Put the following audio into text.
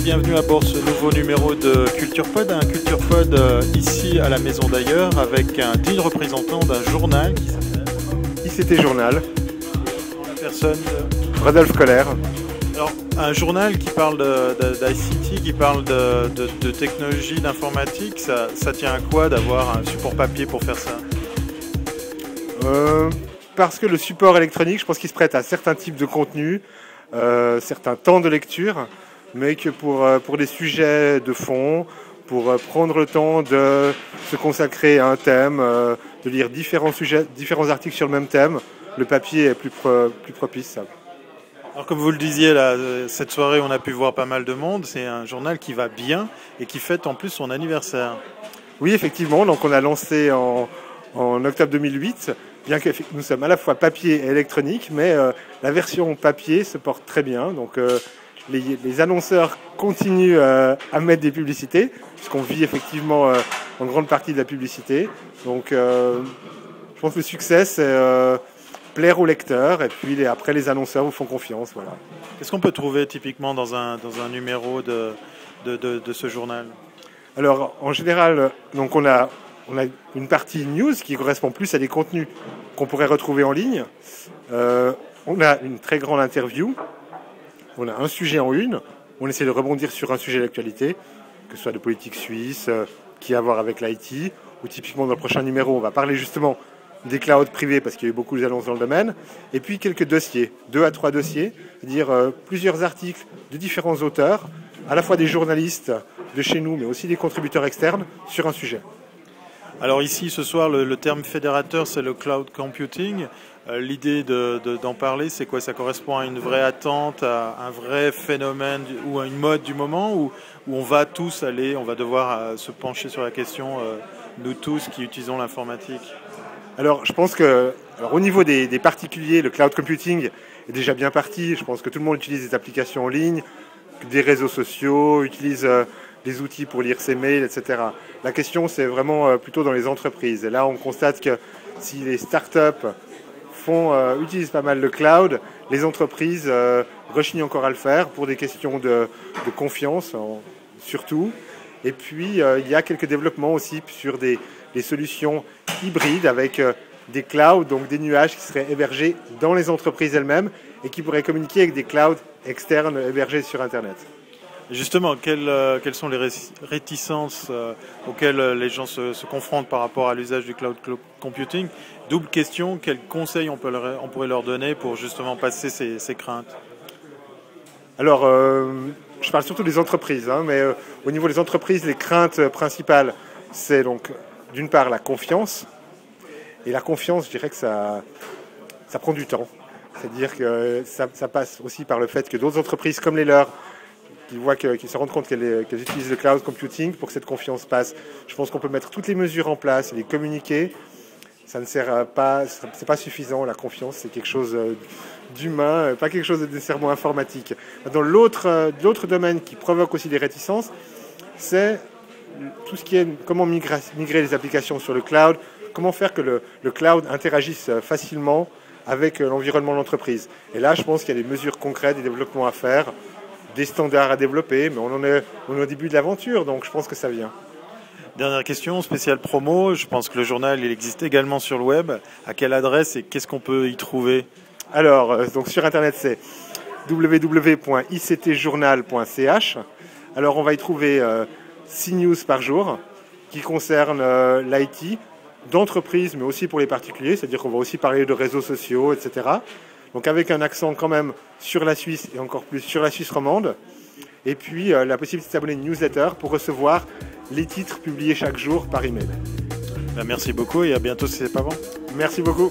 bienvenue à bord de ce nouveau numéro de CulturePod, un CulturePod ici à la Maison d'Ailleurs avec un digne représentant d'un journal qui s'appelle ICT Journal. La personne Rodolphe Koller. Alors, un journal qui parle d'ICT, qui parle de technologie, d'informatique, ça tient à quoi d'avoir un support papier pour faire ça? Parce que le support électronique, je pense qu'il se prête à certains types de contenus, certains temps de lecture, mais que pour des sujets de fond, pour prendre le temps de se consacrer à un thème, de lire différents sujets, différents articles sur le même thème, le papier est plus propice. Alors comme vous le disiez, là, cette soirée on a pu voir pas mal de monde, c'est un journal qui va bien et qui fête en plus son anniversaire. Oui, effectivement, donc on a lancé en octobre 2008, bien que nous sommes à la fois papier et électronique, mais la version papier se porte très bien. Donc les annonceurs continuent à mettre des publicités, puisqu'on vit effectivement en grande partie de la publicité. Donc je pense que le succès, c'est plaire aux lecteurs, et puis après les annonceurs vous font confiance. Voilà. Qu'est-ce qu'on peut trouver typiquement dans un numéro de ce journal? Alors en général, donc on a une partie news qui correspond plus à des contenus qu'on pourrait retrouver en ligne. On a une très grande interview. On a un sujet en une. On essaie de rebondir sur un sujet d'actualité, que ce soit de politique suisse, qui a à voir avec l'IT, ou typiquement dans le prochain numéro, on va parler justement des clouds privés parce qu'il y a eu beaucoup d'annonces dans le domaine. Et puis quelques dossiers, 2 à 3 dossiers, c'est-à-dire plusieurs articles de différents auteurs, à la fois des journalistes de chez nous, mais aussi des contributeurs externes sur un sujet. Alors ici, ce soir, le terme fédérateur, c'est le cloud computing. L'idée d'en parler, c'est quoi? Ça correspond à une vraie attente, à un vrai phénomène ou à une mode du moment où on va tous aller, on va devoir se pencher sur la question, nous tous qui utilisons l'informatique? Alors je pense que au niveau des particuliers, le cloud computing est déjà bien parti. Je pense que tout le monde utilise des applications en ligne, des réseaux sociaux, utilise des outils pour lire ses mails, etc. La question, c'est vraiment plutôt dans les entreprises. Et là, on constate que si les startups utilisent pas mal le cloud, les entreprises rechignent encore à le faire pour des questions de confiance, surtout. Et puis, il y a quelques développements aussi sur des solutions hybrides avec des clouds, donc des nuages qui seraient hébergés dans les entreprises elles-mêmes et qui pourraient communiquer avec des clouds externes hébergés sur Internet. Justement, quelles sont les réticences auxquelles les gens se confrontent par rapport à l'usage du cloud computing? Double question, quels conseils on pourrait leur donner pour justement passer ces craintes? Alors, je parle surtout des entreprises, mais au niveau des entreprises, les craintes principales, c'est donc d'une part la confiance. Et la confiance, je dirais que ça prend du temps. C'est-à-dire que ça passe aussi par le fait que d'autres entreprises comme les leurs, qu'ils se rendent compte qu'elles utilisent le cloud computing pour que cette confiance passe. Je pense qu'on peut mettre toutes les mesures en place et les communiquer. Ça ne sert pas, c'est pas suffisant. La confiance, c'est quelque chose d'humain, pas quelque chose de nécessairement informatique. Dans l'autre domaine qui provoque aussi des réticences, c'est tout ce qui est comment migrer les applications sur le cloud, comment faire que le cloud interagisse facilement avec l'environnement de l'entreprise. Et là, je pense qu'il y a des mesures concrètes, des développements à faire, des standards à développer, mais on est au début de l'aventure, donc je pense que ça vient. Dernière question, spéciale promo. Je pense que le journal il existe également sur le web. À quelle adresse et qu'est-ce qu'on peut y trouver? Alors, donc sur Internet, c'est www.ictjournal.ch. Alors, on va y trouver 6 news par jour qui concernent l'IT, d'entreprise, mais aussi pour les particuliers. C'est-à-dire qu'on va aussi parler de réseaux sociaux, etc. Donc avec un accent quand même sur la Suisse et encore plus sur la Suisse romande. Et puis la possibilité de s'abonner à une newsletter pour recevoir les titres publiés chaque jour par email. Merci beaucoup et à bientôt si c'est pas bon. Merci beaucoup.